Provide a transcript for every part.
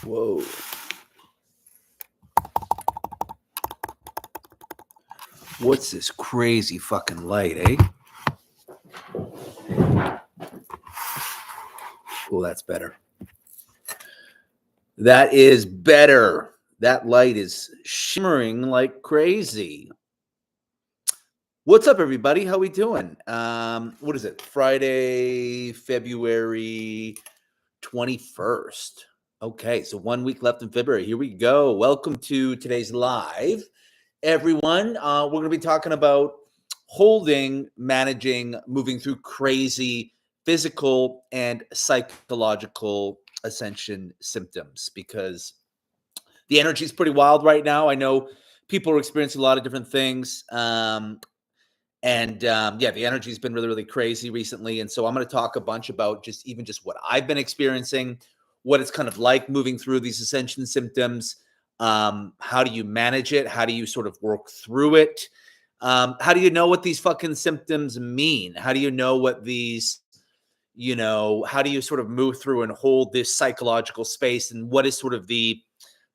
Whoa. What's this crazy fucking light, eh? Oh, that's better. That is better. That light is shimmering like crazy. What's up, everybody? How we doing? What is it? Friday, February 21st. Okay, so 1 week left in February. Here we go. Welcome to today's live, everyone. We're going to be talking about holding, managing, moving through crazy physical and psychological ascension symptoms, because the energy is pretty wild right now. I know people are experiencing a lot of different things. Yeah, the energy has been really, really crazy recently. And so I'm going to talk a bunch about just what I've been experiencing, what it's kind of like moving through these ascension symptoms. How do you manage it? How do you sort of work through it? How do you know what these fucking symptoms mean? How do you know what these, how do you sort of move through and hold this psychological space? And what is sort of the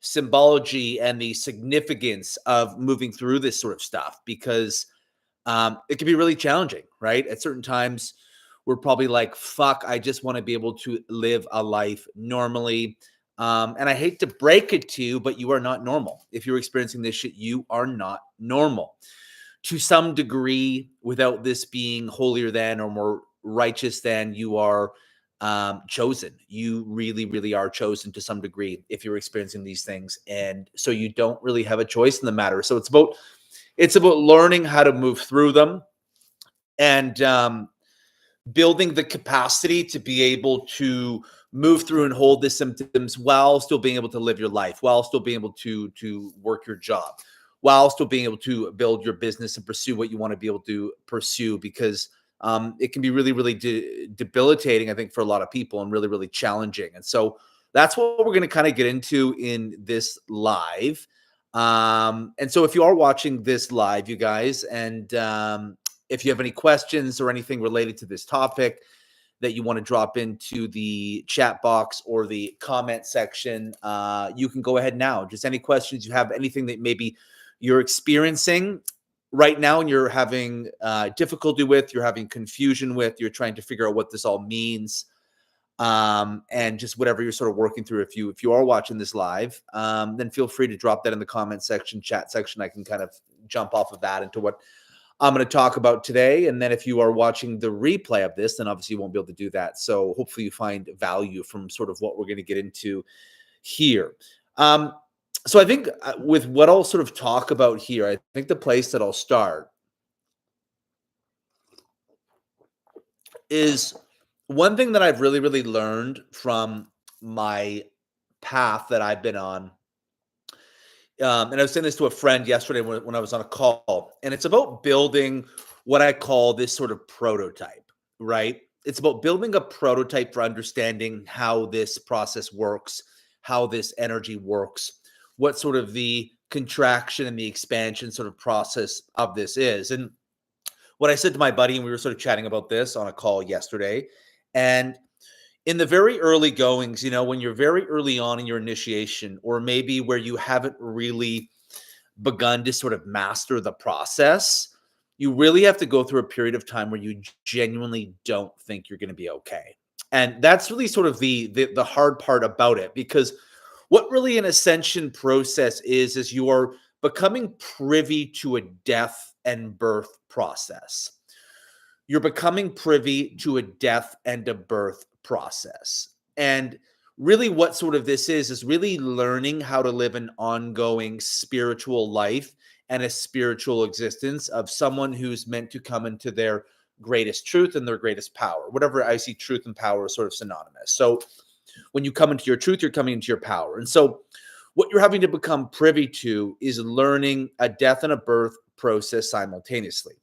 symbology and the significance of moving through this sort of stuff? Because it can be really challenging, right? At certain times, we're probably like, fuck, I just want to be able to live a life normally. And I hate to break it to you, but you are not normal. If you're experiencing this shit, you are not normal. To some degree, without this being holier than or more righteous than, you are chosen. You really, really are chosen to some degree if you're experiencing these things. And so you don't really have a choice in the matter. So it's about learning how to move through them and building the capacity to be able to move through and hold the symptoms while still being able to live your life, while still being able to work your job, while still being able to build your business and pursue what you want to be able to pursue, because it can be really, really debilitating, I think, for a lot of people, and really, really challenging. And so that's what we're going to kind of get into in this live. And so if you are watching this live, you guys, and if you have any questions or anything related to this topic that you want to drop into the chat box or the comment section, you can go ahead now. Just any questions you have, anything that maybe you're experiencing right now and you're having difficulty with, you're having confusion with, you're trying to figure out what this all means. And just whatever you're sort of working through. If you are watching this live, then feel free to drop that in the comment section, chat section. I can kind of jump off of that into what I'm going to talk about today. And then if you are watching the replay of this, then obviously you won't be able to do that. So hopefully you find value from sort of what we're going to get into here. So I think with what I'll sort of talk about here, I think the place that I'll start is one thing that I've really, really learned from my path that I've been on. And I was saying this to a friend yesterday when I was on a call, and it's about building what I call this sort of prototype, right? It's about building a prototype for understanding how this process works, how this energy works, what sort of the contraction and the expansion sort of process of this is. And what I said to my buddy, and we were sort of chatting about this on a call yesterday, and in the very early goings, when you're very early on in your initiation, or maybe where you haven't really begun to sort of master the process, you really have to go through a period of time where you genuinely don't think you're going to be okay. And that's really sort of the hard part about it, because what really an ascension process is you are becoming privy to a death and birth process. You're becoming privy to a death and a birth process. And really what sort of this is really learning how to live an ongoing spiritual life and a spiritual existence of someone who's meant to come into their greatest truth and their greatest power. Whatever, I see truth and power is sort of synonymous. So when you come into your truth, you're coming into your power. And so what you're having to become privy to is learning a death and a birth process simultaneously.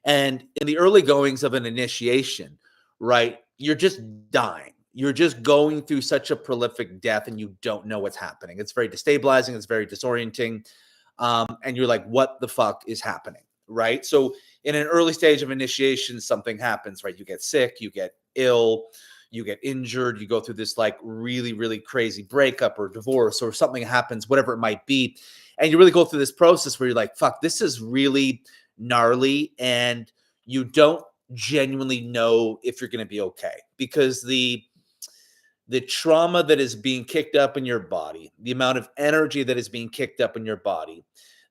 And in the early goings of an initiation, right, you're just dying. You're just going through such a prolific death and you don't know what's happening. It's very destabilizing. It's very disorienting. And you're like, what the fuck is happening, right? So in an early stage of initiation, something happens, right? You get sick, you get ill, you get injured, you go through this like really, really crazy breakup or divorce or something happens, whatever it might be. And you really go through this process where you're like, fuck, this is really gnarly. And you don't genuinely know if you're going to be okay, because the trauma that is being kicked up in your body, the amount of energy that is being kicked up in your body,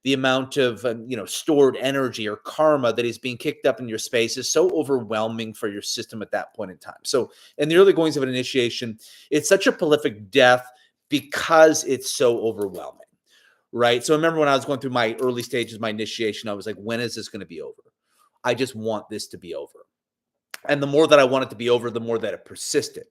the amount of stored energy or karma that is being kicked up in your space is so overwhelming for your system at that point in time. So in the early goings of an initiation, it's such a prolific death because it's so overwhelming, right? So I remember when I was going through my early stages, my initiation, I was like, when is this going to be over? I just want this to be over. And the more that I want it to be over, the more that it persisted.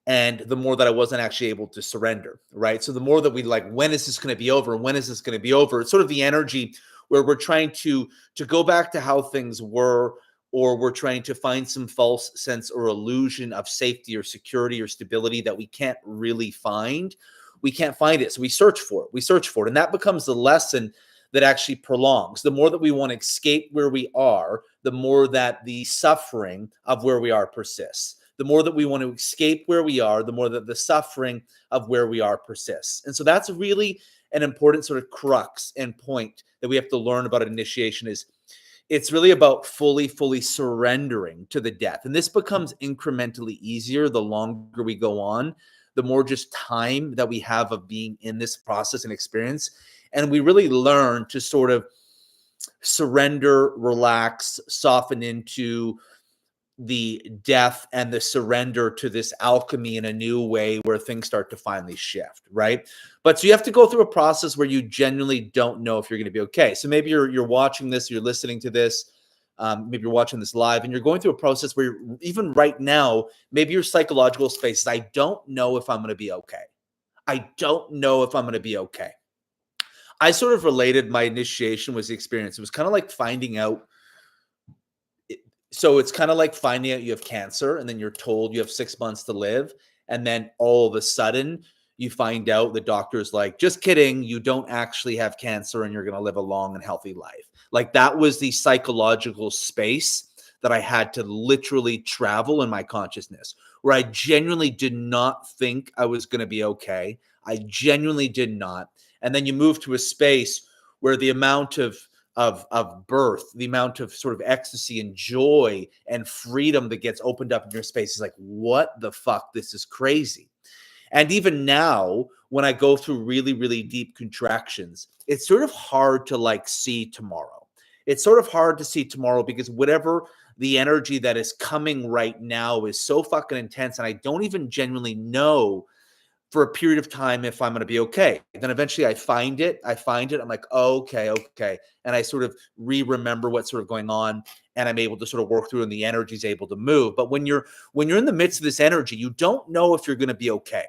And the more that I wasn't actually able to surrender, right? So the more that we like, when is this going to be over? When is this going to be over? It's sort of the energy where we're trying to go back to how things were, or we're trying to find some false sense or illusion of safety or security or stability that we can't really find. We can't find it. So we search for it. We search for it. And that becomes the lesson that actually prolongs. The more that we want to escape where we are, the more that the suffering of where we are persists. The more that we want to escape where we are, the more that the suffering of where we are persists. And so that's really an important sort of crux and point that we have to learn about initiation. Is it's really about fully surrendering to the death. And this becomes incrementally easier the longer we go on, the more just time that we have of being in this process and experience. And we really learn to sort of surrender, relax, soften into the death and the surrender to this alchemy in a new way where things start to finally shift, right? But so you have to go through a process where you genuinely don't know if you're going to be okay. So maybe you're watching this, you're listening to this, maybe you're watching this live, and you're going through a process where even right now, maybe your psychological space is, I don't know if I'm going to be okay. I don't know if I'm going to be okay. I sort of related my initiation was the experience. It was kind of like finding out. So it's kind of like finding out you have cancer, and then you're told you have 6 months to live. And then all of a sudden you find out the doctor's like, just kidding, you don't actually have cancer and you're going to live a long and healthy life. Like that was the psychological space that I had to literally travel in my consciousness, where I genuinely did not think I was going to be okay. I genuinely did not. And then you move to a space where the amount of birth, the amount of sort of ecstasy and joy and freedom that gets opened up in your space is like, what the fuck? This is crazy. And even now, when I go through really, really deep contractions, it's sort of hard to like see tomorrow. It's sort of hard to see tomorrow because whatever the energy that is coming right now is so fucking intense. And I don't even genuinely know for a period of time if I'm going to be okay. Then eventually I find it. I'm like, oh, okay. And I sort of remember what's sort of going on, and I'm able to sort of work through, and the energy is able to move. But when you're in the midst of this energy, you don't know if you're going to be okay.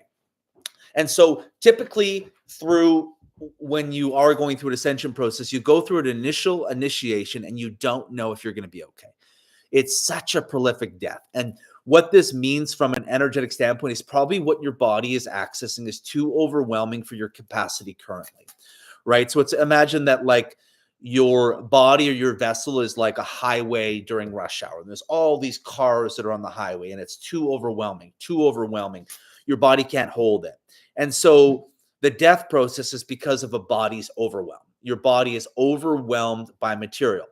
And so typically when you are going through an ascension process, you go through an initial initiation and you don't know if you're going to be okay. It's such a prolific death. And what this means from an energetic standpoint is probably what your body is accessing is too overwhelming for your capacity currently, right? So imagine that like your body or your vessel is like a highway during rush hour. And there's all these cars that are on the highway, and it's too overwhelming. Your body can't hold it. And so the death process is because of a body's overwhelm. Your body is overwhelmed by material.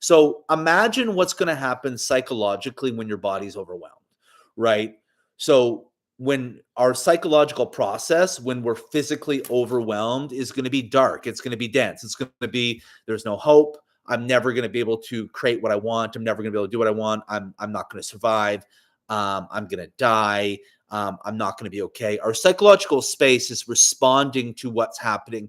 So imagine what's going to happen psychologically when your body's overwhelmed, right? So when our psychological process, when we're physically overwhelmed, is going to be dark. It's going to be dense. It's going to be, there's no hope. I'm never going to be able to create what I want. I'm never going to be able to do what I want. I'm not going to survive. I'm going to die. I'm not going to be okay. Our psychological space is responding to what's happening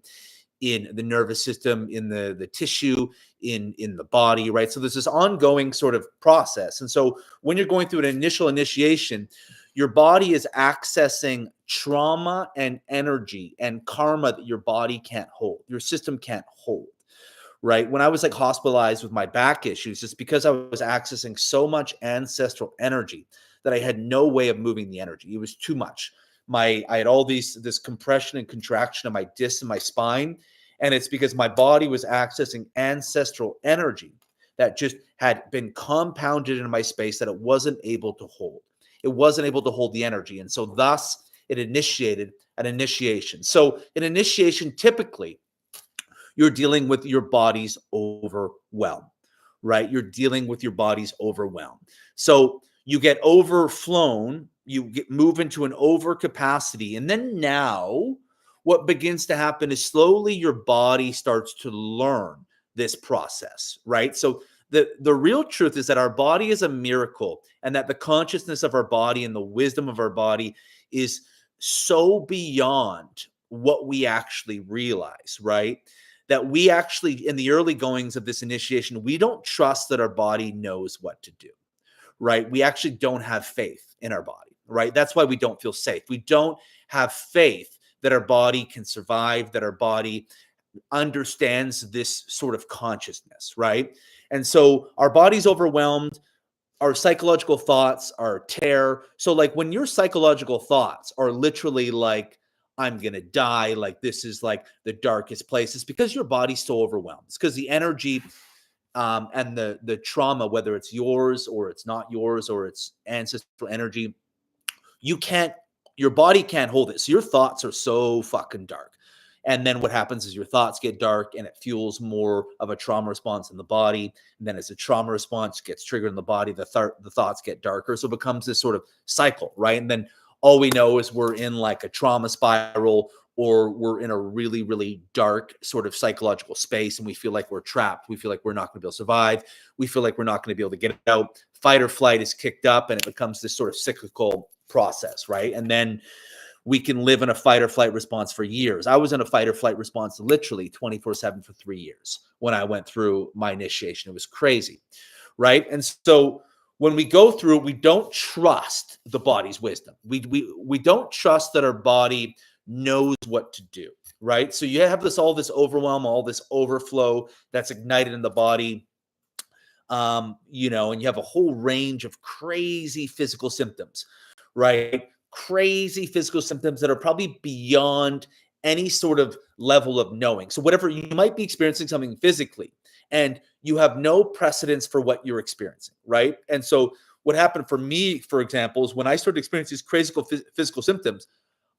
in the nervous system, in the tissue, in the body, right? So there's this ongoing sort of process. And so when you're going through an initial initiation, your body is accessing trauma and energy and karma that your body can't hold, your system can't hold, right? When I was like hospitalized with my back issues, it's because I was accessing so much ancestral energy that I had no way of moving the energy. It was too much. I had all this compression and contraction of my discs and my spine. And it's because my body was accessing ancestral energy that just had been compounded in my space that it wasn't able to hold. It wasn't able to hold the energy. And so thus it initiated an initiation. So an initiation, typically, you're dealing with your body's overwhelm, right? You're dealing with your body's overwhelm. So you get overflown, move into an overcapacity. And then now what begins to happen is slowly your body starts to learn this process, right? So the real truth is that our body is a miracle, and that the consciousness of our body and the wisdom of our body is so beyond what we actually realize, right? That we actually, in the early goings of this initiation, we don't trust that our body knows what to do, right? We actually don't have faith in our body, right? That's why we don't feel safe. We don't have faith that our body can survive, that our body understands this sort of consciousness, right? And so our body's overwhelmed. Our psychological thoughts are terror. So like when your psychological thoughts are literally like, I'm going to die, like this is like the darkest place, it's because your body's so overwhelmed. It's because the energy and the trauma, whether it's yours or it's not yours or it's ancestral energy, your body can't hold it. So your thoughts are so fucking dark. And then what happens is your thoughts get dark and it fuels more of a trauma response in the body. And then as a trauma response gets triggered in the body, the thoughts get darker. So it becomes this sort of cycle, right? And then all we know is we're in like a trauma spiral, or we're in a really, really dark sort of psychological space, and we feel like we're trapped. We feel like we're not going to be able to survive. We feel like we're not going to be able to get out. Fight or flight is kicked up, and it becomes this sort of cyclical process, right? And then we can live in a fight or flight response for years. I was in a fight or flight response literally 24/7 for 3 years when I went through my initiation. It was crazy, right? And so when we go through, we don't trust the body's wisdom. We don't trust that our body knows what to do, right? So you have all this overwhelm, all this overflow that's ignited in the body, and you have a whole range of crazy physical symptoms, right? Crazy physical symptoms that are probably beyond any sort of level of knowing. So whatever, you might be experiencing something physically and you have no precedence for what you're experiencing, right? And so what happened for me, for example, is when I started experiencing these crazy physical symptoms,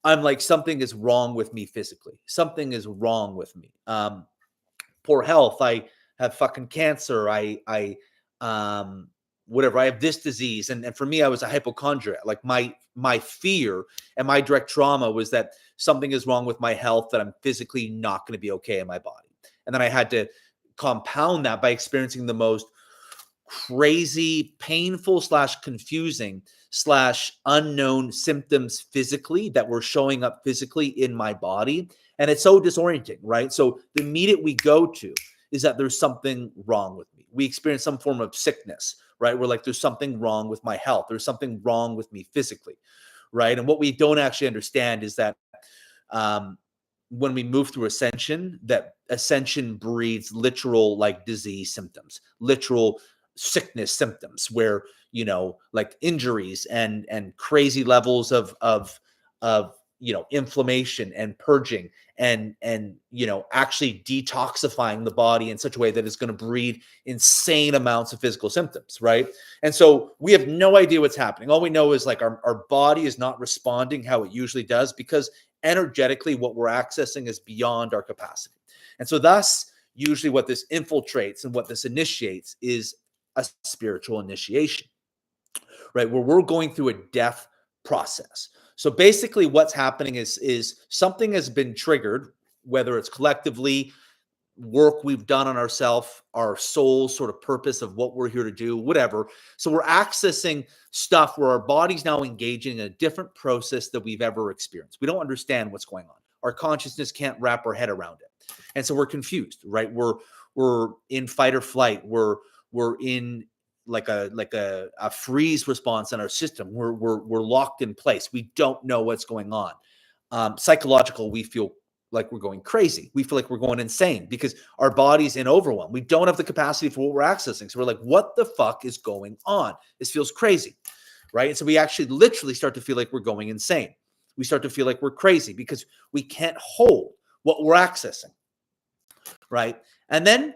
I'm like, something is wrong with me physically. Something is wrong with me. Poor health. I have fucking cancer. Whatever. I have this disease. And for me, I was a hypochondriac. Like my fear and my direct trauma was that something is wrong with my health, that I'm physically not going to be okay in my body. And then I had to compound that by experiencing the most crazy, painful / confusing / unknown symptoms physically that were showing up physically in my body. And it's so disorienting, right? So the immediate we go to is that there's something wrong with me. We experience some form of sickness, right? We're like, there's something wrong with my health. There's something wrong with me physically, right? And what we don't actually understand is that when we move through ascension, that ascension breeds literal like disease symptoms, literal sickness symptoms, where like injuries and crazy levels of inflammation and purging and actually detoxifying the body in such a way that it's going to breed insane amounts of physical symptoms, right? And so we have no idea what's happening. All we know is like our body is not responding how it usually does, because energetically what we're accessing is beyond our capacity. And so thus usually what this infiltrates and what this initiates is a spiritual initiation, right? Where we're going through a death process. So basically what's happening is something has been triggered, whether it's collectively work we've done on ourselves, our soul sort of purpose of what we're here to do, whatever. So we're accessing stuff where our body's now engaging in a different process that we've ever experienced. We don't understand what's going on. Our consciousness can't wrap our head around it. And so we're confused, right? We're in fight or flight. We're in like a freeze response in our system. We're locked in place. We don't know what's going on. Psychological, we feel like we're going crazy. We feel like we're going insane because our body's in overwhelm. We don't have the capacity for what we're accessing. So we're like, what the fuck is going on? This feels crazy, right? And so we actually literally start to feel like we're going insane. We start to feel like we're crazy because we can't hold what we're accessing, right? And then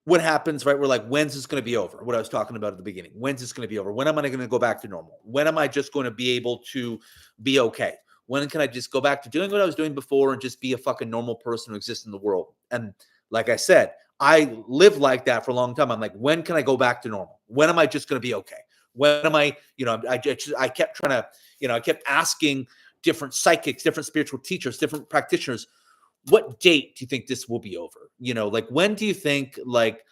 what happens, right? We're like, when's this going to be over? What I was talking about at the beginning. When's this going to be over? When am I going to go back to normal? When am I just going to be able to be okay? When can I just go back to doing what I was doing before and just be a fucking normal person who exists in the world? And like I said, I lived like that for a long time. I'm like, when can I go back to normal? When am I just going to be okay? When am I, I kept trying to, I kept asking different psychics, different spiritual teachers, different practitioners, what date do you think this will be over? Like, when do you think like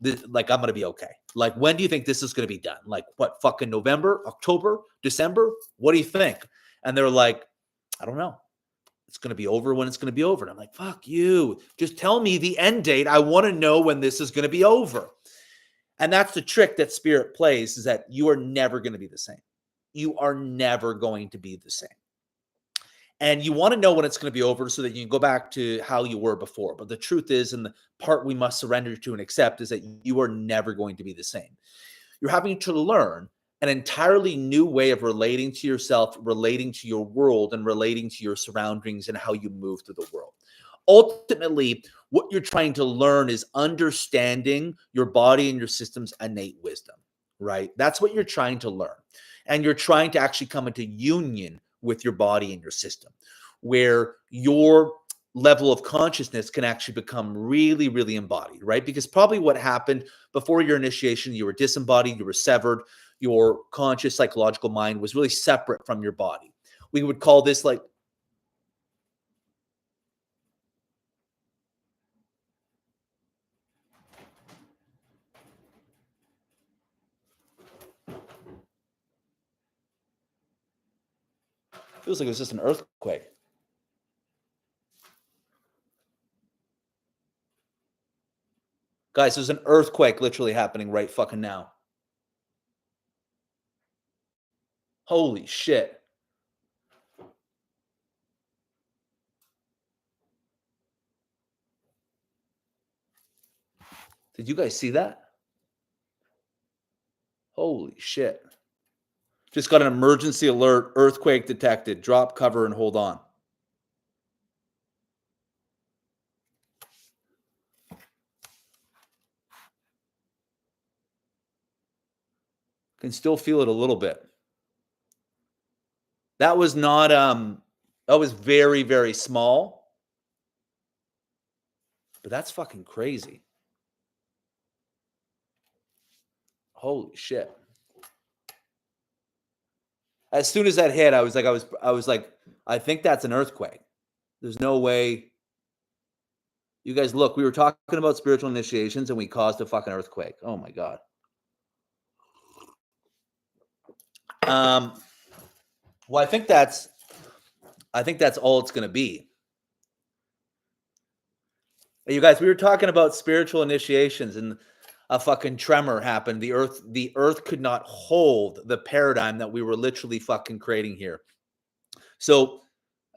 I'm going to be okay? Like, when do you think this is going to be done? Like, what, fucking November, October, December? What do you think? And they're like, I don't know. It's going to be over when it's going to be over. And I'm like, fuck you. Just tell me the end date. I want to know when this is going to be over. And that's the trick that spirit plays, is that you are never going to be the same. You are never going to be the same. And you want to know when it's going to be over so that you can go back to how you were before. But the truth is, and the part we must surrender to and accept, is that you are never going to be the same. You're having to learn an entirely new way of relating to yourself, relating to your world, and relating to your surroundings and how you move through the world. Ultimately, what you're trying to learn is understanding your body and your system's innate wisdom, right? That's what you're trying to learn. And you're trying to actually come into union with your body and your system, where your level of consciousness can actually become really, really embodied, right? Because probably what happened before your initiation, you were disembodied, you were severed, your conscious psychological mind was really separate from your body. We would call this like, feels like it was just an earthquake. Guys, there's an earthquake literally happening right fucking now. Holy shit. Did you guys see that? Holy shit. Just got an emergency alert, earthquake detected. Drop cover and hold on. Can still feel it a little bit. That was not that was very, very small. But that's fucking crazy. Holy shit. As soon as that hit, I was like, I think that's an earthquake. There's no way. You guys, look, we were talking about spiritual initiations and we caused a fucking earthquake. Oh my God. Well, I think that's all it's going to be. You guys, we were talking about spiritual initiations and a fucking tremor happened. The earth could not hold the paradigm that we were literally fucking creating here. So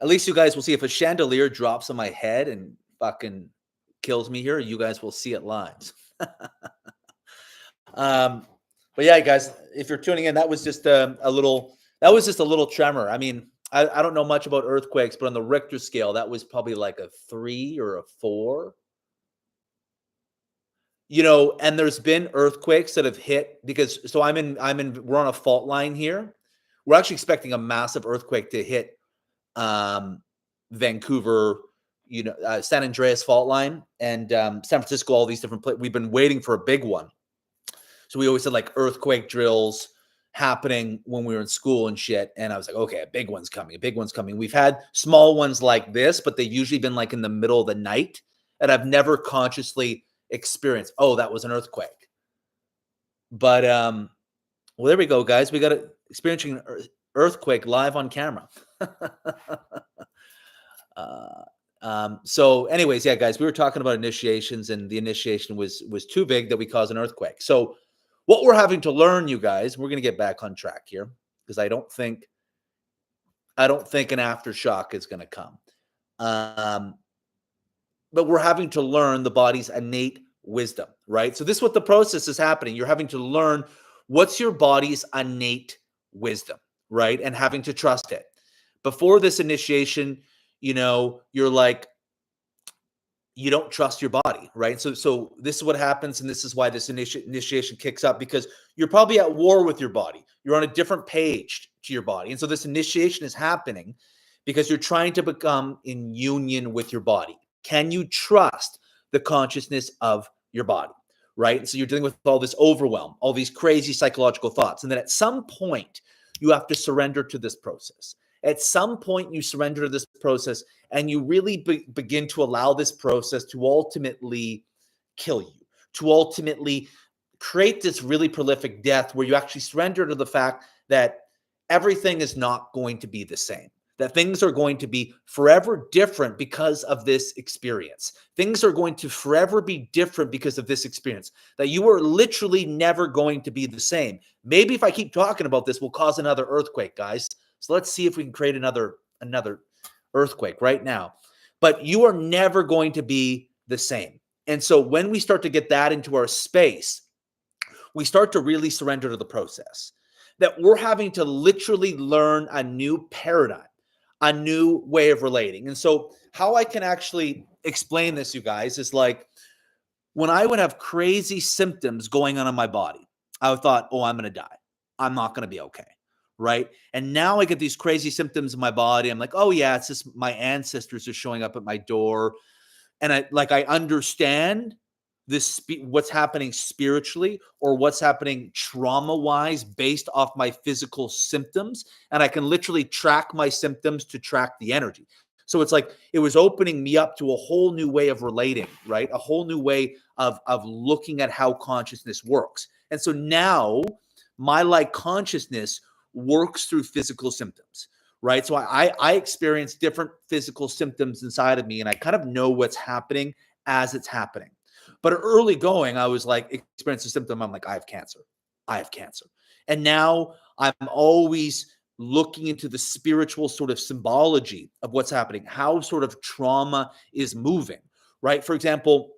at least you guys will see, if a chandelier drops on my head and fucking kills me here, you guys will see it live. But yeah, guys, if you're tuning in, that was just a little tremor. I mean, I don't know much about earthquakes, but on the Richter scale, that was probably like a 3 or a 4. And there's been earthquakes that have hit, because we're on a fault line here. We're actually expecting a massive earthquake to hit Vancouver, San Andreas fault line, and San Francisco, all these different places. We've been waiting for a big one. So we always had like earthquake drills happening when we were in school and shit. And I was like, okay, a big one's coming. A big one's coming. We've had small ones like this, but they've usually been like in the middle of the night. And I've never consciously experienced, oh, that was an earthquake. But well, there we go, guys. We got experiencing an earthquake live on camera. So anyways, yeah, guys, we were talking about initiations, and the initiation was too big that we caused an earthquake. So what we're having to learn, you guys, we're going to get back on track here, because I don't think an aftershock is going to come. But we're having to learn the body's innate wisdom, right? So this is what the process is happening. You're having to learn what's your body's innate wisdom, right? And having to trust it. Before this initiation, you're like, you don't trust your body, right? So this is what happens, and this is why this initiation kicks up, because you're probably at war with your body. You're on a different page to your body, and so this initiation is happening because you're trying to become in union with your body. Can you trust the consciousness of your body, right? And so you're dealing with all this overwhelm, all these crazy psychological thoughts, and then at some point you have to surrender to this process. At some point, you surrender to this process and you really begin to allow this process to ultimately kill you, to ultimately create this really prolific death where you actually surrender to the fact that everything is not going to be the same, that things are going to be forever different because of this experience. Things are going to forever be different because of this experience, that you are literally never going to be the same. Maybe if I keep talking about this, we'll cause another earthquake, guys. So let's see if we can create another earthquake right now. But you are never going to be the same. And so when we start to get that into our space, we start to really surrender to the process, that we're having to literally learn a new paradigm, a new way of relating. And so how I can actually explain this, you guys, is like when I would have crazy symptoms going on in my body, I thought, oh, I'm going to die. I'm not going to be okay. Right. And now I get these crazy symptoms in my body. I'm like, oh, yeah, it's just my ancestors are showing up at my door. And I understand this, what's happening spiritually or what's happening trauma wise based off my physical symptoms. And I can literally track my symptoms to track the energy. So it's like it was opening me up to a whole new way of relating, right? A whole new way of looking at how consciousness works. And so now my like consciousness works through physical symptoms, right? So I experience different physical symptoms inside of me, and I kind of know what's happening as it's happening. But early going, I was like, experience a symptom. I'm like, I have cancer. I have cancer. And now I'm always looking into the spiritual sort of symbology of what's happening, how sort of trauma is moving, right? For example,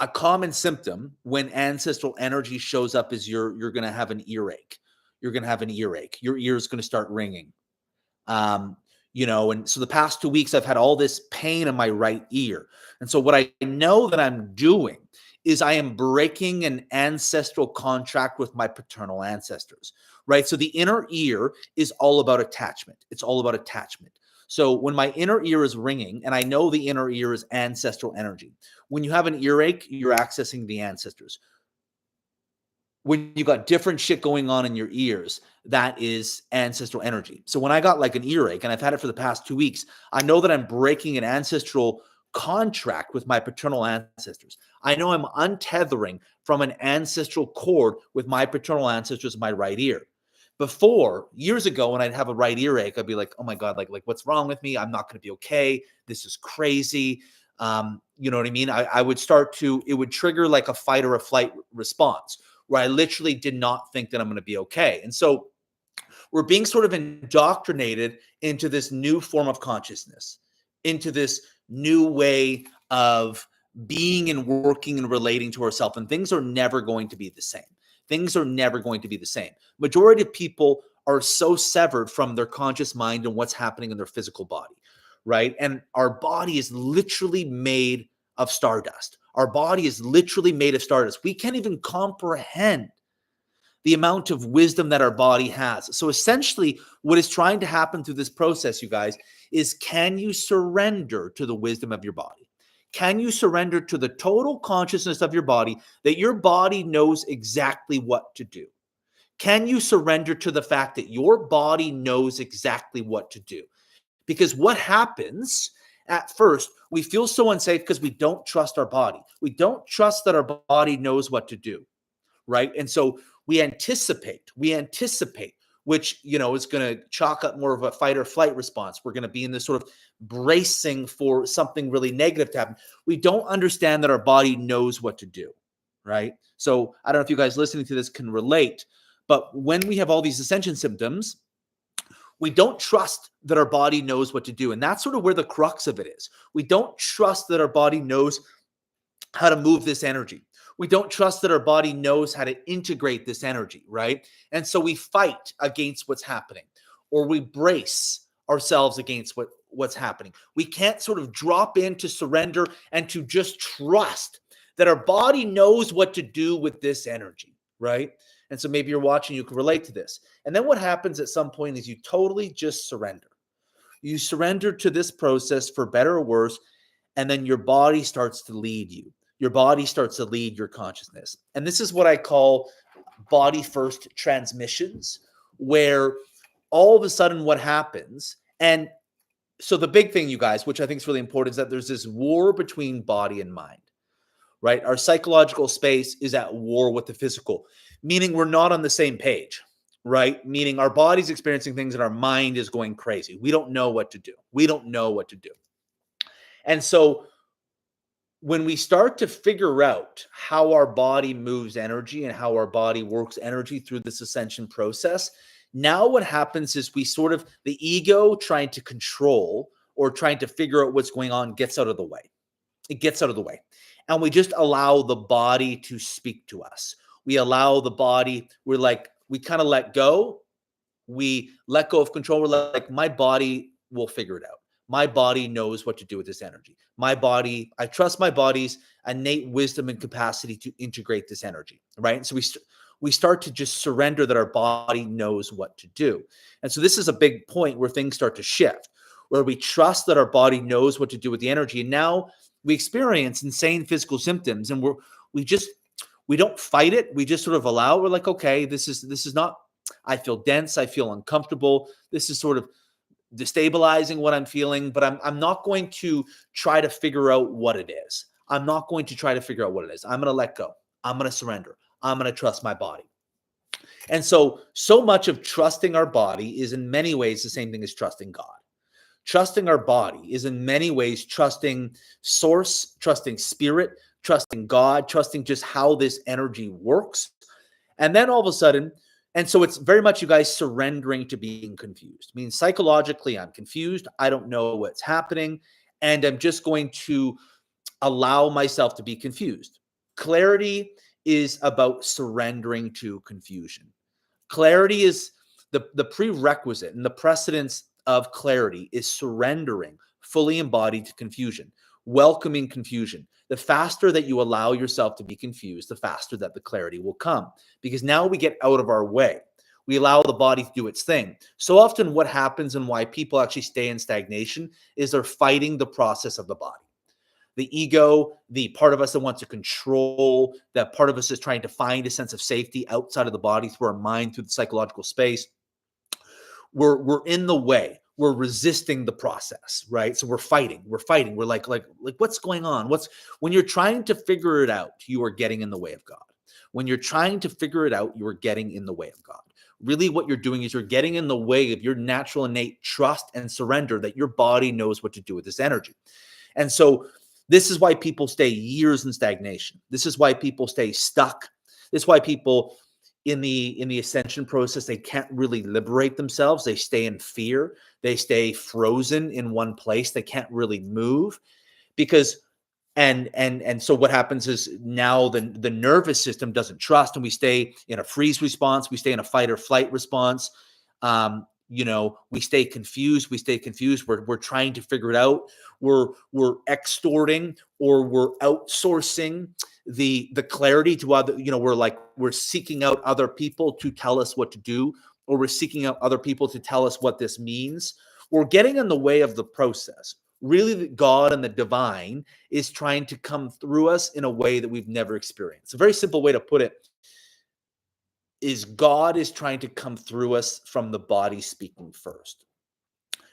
a common symptom when ancestral energy shows up is you're going to have an earache. You're going to have an earache. Your ear is going to start ringing. And so the past 2 weeks, I've had all this pain in my right ear. And so what I know that I'm doing is I am breaking an ancestral contract with my paternal ancestors, right? So the inner ear is all about attachment. It's all about attachment. So when my inner ear is ringing, and I know the inner ear is ancestral energy, when you have an earache, you're accessing the ancestors. When you got different shit going on in your ears, that is ancestral energy. So when I got like an earache, and I've had it for the past 2 weeks, I know that I'm breaking an ancestral contract with my paternal ancestors. I know I'm untethering from an ancestral cord with my paternal ancestors in my right ear. Before, years ago, when I'd have a right earache, I'd be like, oh my God, like what's wrong with me? I'm not going to be okay. This is crazy. You know what I mean? I would start to, it would trigger like a fight or a flight response where I literally did not think that I'm going to be okay. And so we're being sort of indoctrinated into this new form of consciousness, into this new way of being and working and relating to ourselves. And things are never going to be the same. Things are never going to be the same. Majority of people are so severed from their conscious mind and what's happening in their physical body, right? And our body is literally made of stardust. Our body is literally made of stardust. We can't even comprehend the amount of wisdom that our body has. So essentially, what is trying to happen through this process, you guys, is can you surrender to the wisdom of your body? Can you surrender to the total consciousness of your body that your body knows exactly what to do? Can you surrender to the fact that your body knows exactly what to do? Because what happens at first, we feel so unsafe because we don't trust our body. We don't trust that our body knows what to do, right? And so we anticipate, which, is going to chalk up more of a fight or flight response. We're going to be in this sort of bracing for something really negative to happen. We don't understand that our body knows what to do, right? So I don't know if you guys listening to this can relate, but when we have all these ascension symptoms, we don't trust that our body knows what to do. And that's sort of where the crux of it is. We don't trust that our body knows how to move this energy. We don't trust that our body knows how to integrate this energy, right? And so we fight against what's happening, or we brace ourselves against what's happening. We can't sort of drop into surrender and to just trust that our body knows what to do with this energy, right? And so maybe you're watching, you can relate to this. And then what happens at some point is you totally just surrender. You surrender to this process for better or worse, and then your body starts to lead you. Your body starts to lead your consciousness. And this is what I call body first transmissions, where all of a sudden what happens, and so the big thing, you guys, which I think is really important, is that there's this war between body and mind, right? Our psychological space is at war with the physical, meaning we're not on the same page, right? Meaning our body's experiencing things and our mind is going crazy. We don't know what to do. We don't know what to do. And so when we start to figure out how our body moves energy and how our body works energy through this ascension process, now what happens is we sort of, the ego trying to control or trying to figure out what's going on gets out of the way. It gets out of the way. And we just allow the body to speak to us. We allow the body, we kind of let go. We let go of control. We're like, my body will figure it out. My body knows what to do with this energy. My body, I trust my body's innate wisdom and capacity to integrate this energy, right? And so we start to just surrender that our body knows what to do. And so this is a big point where things start to shift, where we trust that our body knows what to do with the energy. And now we experience insane physical symptoms, and we don't fight it. We just sort of allow. We're like, okay, this is not, I feel dense. I feel uncomfortable. This is sort of destabilizing what I'm feeling, but I'm not going to try to figure out what it is. I'm not going to try to figure out what it is. I'm going to let go. I'm going to surrender. I'm going to trust my body. And so much of trusting our body is in many ways the same thing as trusting God. Trusting our body is in many ways trusting source, trusting spirit, trusting God, trusting just how this energy works. And then all of a sudden, and so it's very much, you guys, surrendering to being confused. I mean, psychologically, I'm confused. I don't know what's happening. And I'm just going to allow myself to be confused. Clarity is about surrendering to confusion. Clarity is the prerequisite and the precedence of clarity is surrendering fully embodied to confusion, welcoming confusion. The faster that you allow yourself to be confused, the faster that the clarity will come, because now we get out of our way. We allow the body to do its thing. So often what happens and why people actually stay in stagnation is they're fighting the process of the body. The ego, the part of us that wants to control, that part of us is trying to find a sense of safety outside of the body through our mind, through the psychological space. We're in the way. We're resisting the process, right? So we're fighting. We're like, what's going on? When you're trying to figure it out, you are getting in the way of God. When you're trying to figure it out, you are getting in the way of God. Really what you're doing is you're getting in the way of your natural innate trust and surrender that your body knows what to do with this energy. And so this is why people stay years in stagnation. This is why people stay stuck. This is why people in the ascension process, they can't really liberate themselves. They stay in fear. They stay frozen in one place. They can't really move because, and so what happens is now the nervous system doesn't trust, and we stay in a freeze response. We stay in a fight or flight response. We stay confused. We're trying to figure it out. We're extorting or we're outsourcing the clarity to other, we're seeking out other people to tell us what to do, or we're seeking out other people to tell us what this means. We're getting in the way of the process. Really, God and the divine is trying to come through us in a way that we've never experienced. A very simple way to put it is God is trying to come through us from the body speaking first.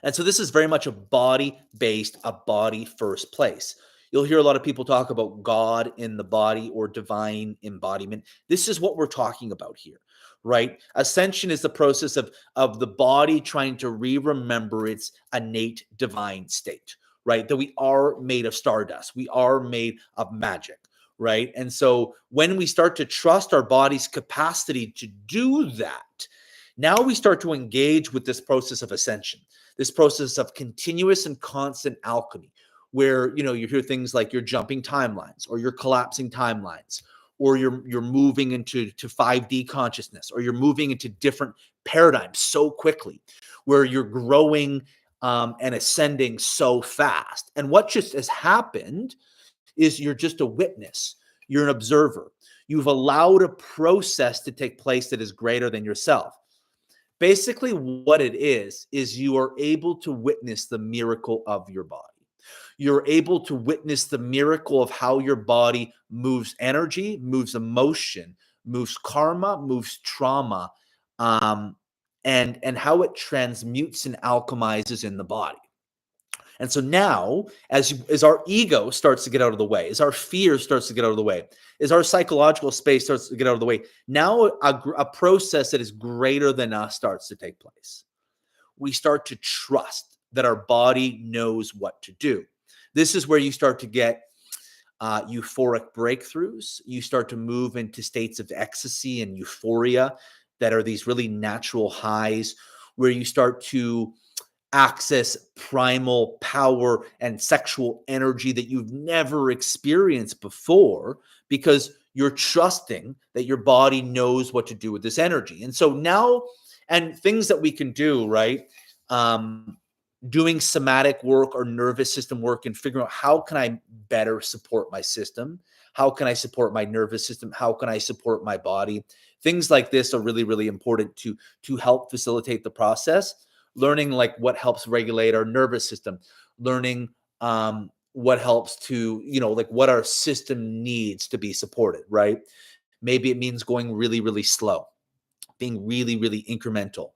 And so this is very much a body-based, a body-first place. You'll hear a lot of people talk about God in the body or divine embodiment. This is what we're talking about here, right? Ascension is the process of the body trying to remember its innate divine state, right? That we are made of stardust. We are made of magic, right? And so when we start to trust our body's capacity to do that, now we start to engage with this process of ascension, this process of continuous and constant alchemy, where you hear things like you're jumping timelines, or you're collapsing timelines, or you're moving into 5D consciousness, or you're moving into different paradigms so quickly, where you're growing and ascending so fast. And what just has happened is you're just a witness. You're an observer. You've allowed a process to take place that is greater than yourself. Basically, what it is you are able to witness the miracle of your body. You're able to witness the miracle of how your body moves energy, moves emotion, moves karma, moves trauma, and how it transmutes and alchemizes in the body. And so now, as our ego starts to get out of the way, as our fear starts to get out of the way, as our psychological space starts to get out of the way, now a process that is greater than us starts to take place. We start to trust that our body knows what to do. This is where you start to get euphoric breakthroughs. You start to move into states of ecstasy and euphoria that are these really natural highs, where you start to access primal power and sexual energy that you've never experienced before, because you're trusting that your body knows what to do with this energy. And so now, and things that we can do, right? Doing somatic work or nervous system work and figuring out how can I better support my system? How can I support my nervous system? How can I support my body? Things like this are really, really important to help facilitate the process. Learning like what helps regulate our nervous system, learning what helps to, like what our system needs to be supported, right? Maybe it means going really, really slow, being really, really incremental.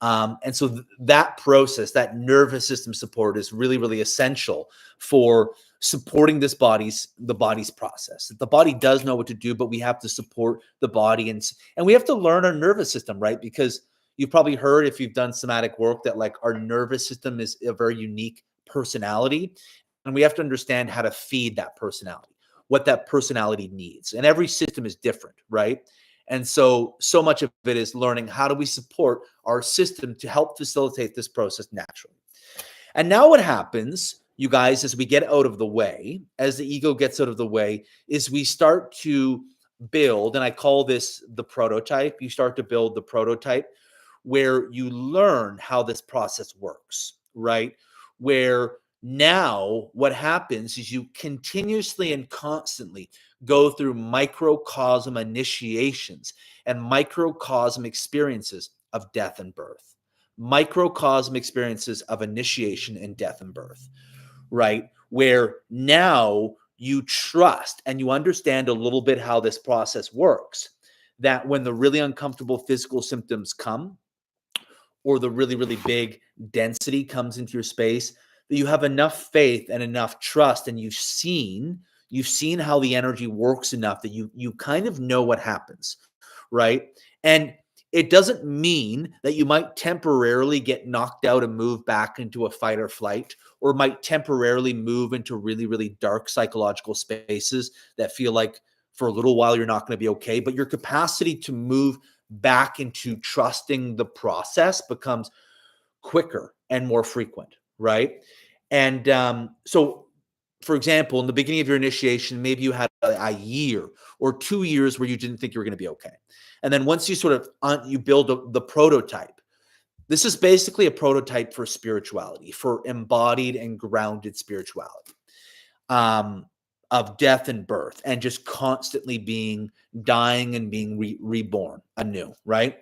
And so that process, that nervous system support is really, really essential for supporting the body's process. The body does know what to do, but we have to support the body and we have to learn our nervous system, right? Because you've probably heard, if you've done somatic work, that like our nervous system is a very unique personality, and we have to understand how to feed that personality, what that personality needs. And every system is different, right? And so much of it is learning how do we support our system to help facilitate this process naturally. And now what happens, you guys, as we get out of the way, as the ego gets out of the way, is we start to build, and I call this the prototype. You start to build the prototype where you learn how this process works, right? Where now what happens is you continuously and constantly go through microcosm initiations and microcosm experiences of death and birth. Microcosm experiences of initiation and death and birth, right? Where now you trust and you understand a little bit how this process works, that when the really uncomfortable physical symptoms come, or the really, really big density comes into your space, that you have enough faith and enough trust, and you've seen how the energy works enough that you kind of know what happens, right? And it doesn't mean that you might temporarily get knocked out and move back into a fight or flight, or might temporarily move into really, really dark psychological spaces that feel like for a little while you're not going to be okay. But your capacity to move back into trusting the process becomes quicker and more frequent, right? And so, for example, in the beginning of your initiation, maybe you had a year or 2 years where you didn't think you were going to be okay. And then once you sort of you build the prototype, this is basically a prototype for spirituality, for embodied and grounded spirituality, of death and birth, and just constantly dying and being reborn anew, right?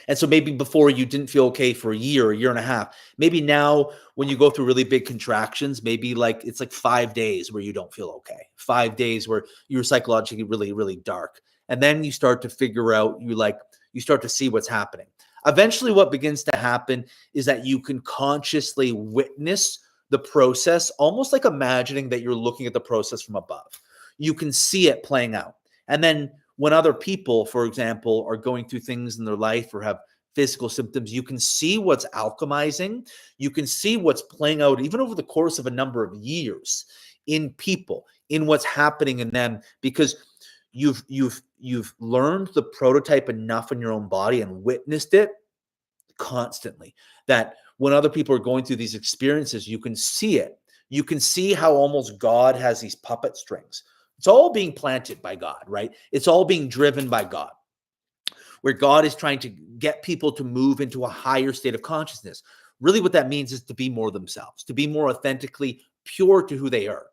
And so maybe before you didn't feel okay for a year and a half. Maybe now when you go through really big contractions, maybe like it's like 5 days where you don't feel okay. 5 days where you're psychologically really, really dark. And then you start to figure out, you start to see what's happening. Eventually what begins to happen is that you can consciously witness the process, almost like imagining that you're looking at the process from above. You can see it playing out. And then when other people, for example, are going through things in their life or have physical symptoms, you can see what's alchemizing. You can see what's playing out even over the course of a number of years in people, in what's happening in them, because you've learned the prototype enough in your own body and witnessed it constantly that when other people are going through these experiences, you can see it. You can see how almost God has these puppet strings. It's all being planted by God, right? It's all being driven by God, where God is trying to get people to move into a higher state of consciousness, Really what that means is to be more themselves, to be more authentically pure to who they are.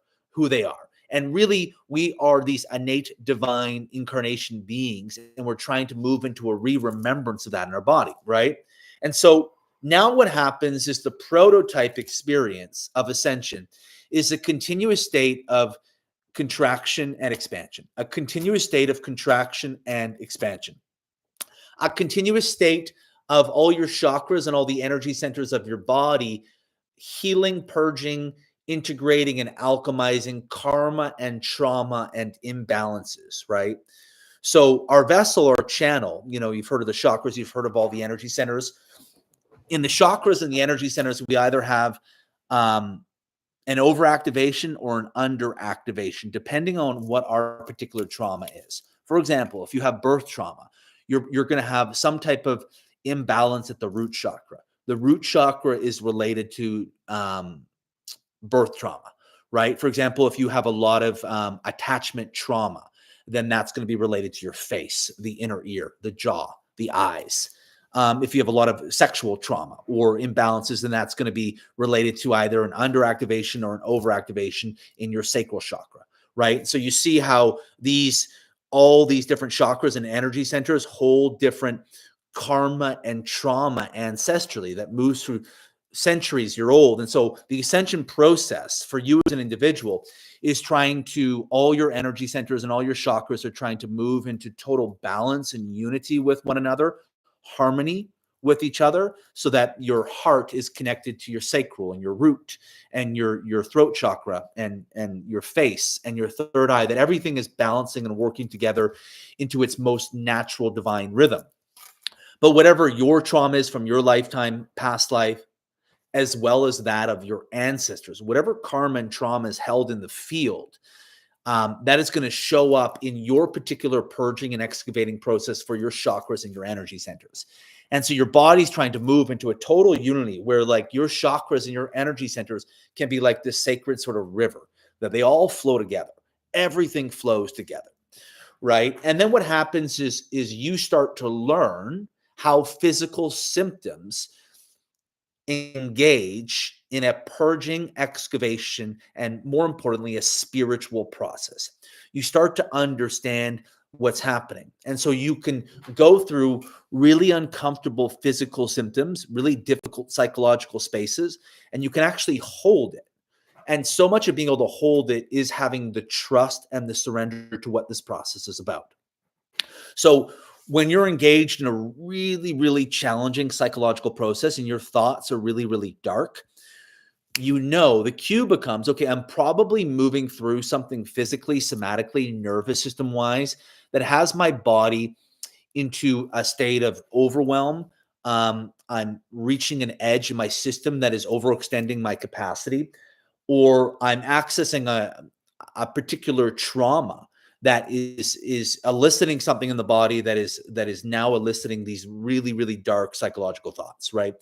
And really, we are these innate divine incarnation beings, and we're trying to move into a re-remembrance of that in our body, right? And so now what happens is the prototype experience of ascension is a continuous state of contraction and expansion, a continuous state of contraction and expansion, a continuous state of all your chakras and all the energy centers of your body healing, purging, integrating, and alchemizing karma and trauma and imbalances, right? So our vessel or channel, you've heard of the chakras, you've heard of all the energy centers. In the chakras and the energy centers, we either have an overactivation or an underactivation, depending on what our particular trauma is. For example, if you have birth trauma, you're going to have some type of imbalance at the root chakra. The root chakra is related to birth trauma, right? For example, if you have a lot of attachment trauma, then that's going to be related to your face, the inner ear, the jaw, the eyes. If you have a lot of sexual trauma or imbalances, then that's going to be related to either an underactivation or an overactivation in your sacral chakra, right? So you see how all these different chakras and energy centers hold different karma and trauma ancestrally that moves through centuries year old. And so the ascension process for you as an individual is all your energy centers and all your chakras are trying to move into total balance and unity with one another, harmony with each other, so that your heart is connected to your sacral and your root and your throat chakra and your face and your third eye, that everything is balancing and working together into its most natural divine rhythm. But whatever your trauma is from your lifetime, past life, as well as that of your ancestors, whatever karma and trauma is held in the field, that is going to show up in your particular purging and excavating process for your chakras and your energy centers. And so your body's trying to move into a total unity where like your chakras and your energy centers can be like this sacred sort of river that they all flow together. Everything flows together, right? And then what happens is you start to learn how physical symptoms engage in a purging, excavation, and more importantly, a spiritual process. You start to understand what's happening. And so you can go through really uncomfortable physical symptoms, really difficult psychological spaces, and you can actually hold it. And so much of being able to hold it is having the trust and the surrender to what this process is about. So when you're engaged in a really, really challenging psychological process and your thoughts are really, really dark, the cue becomes, okay, I'm probably moving through something physically, somatically, nervous system wise that has my body into a state of overwhelm. I'm reaching an edge in my system that is overextending my capacity, or I'm accessing a particular trauma that is eliciting something in the body that is now eliciting these really, really dark psychological thoughts, right?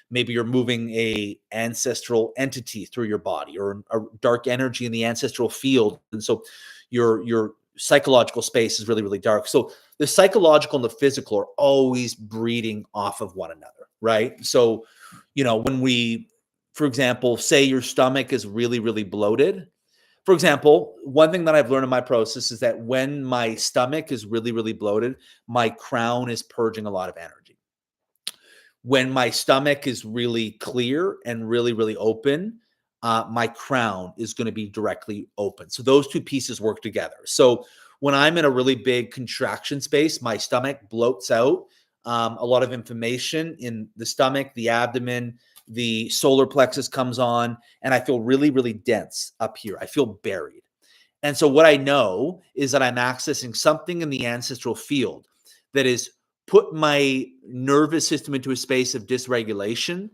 Maybe you're moving a ancestral entity through your body or a dark energy in the ancestral field. And so your psychological space is really, really dark. So the psychological and the physical are always breeding off of one another, right? So, when we, for example, say your stomach is really, really bloated. For example, one thing that I've learned in my process is that when my stomach is really, really bloated, my crown is purging a lot of energy. When my stomach is really clear and really, really open, my crown is going to be directly open. So those two pieces work together. So when I'm in a really big contraction space, my stomach bloats out, a lot of inflammation in the stomach, the abdomen, the solar plexus comes on, and I feel really, really dense up here. I feel buried. And so what I know is that I'm accessing something in the ancestral field that is put my nervous system into a space of dysregulation,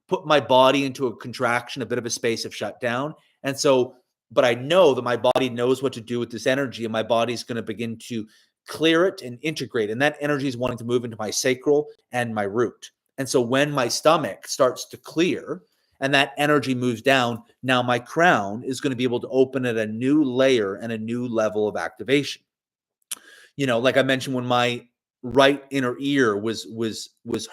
put my body into a contraction, a bit of a space of shutdown. And so, but I know that my body knows what to do with this energy, and my body's going to begin to clear it and integrate. And that energy is wanting to move into my sacral and my root. And so when my stomach starts to clear and that energy moves down, now my crown is going to be able to open at a new layer and a new level of activation. Like I mentioned, when my right inner ear was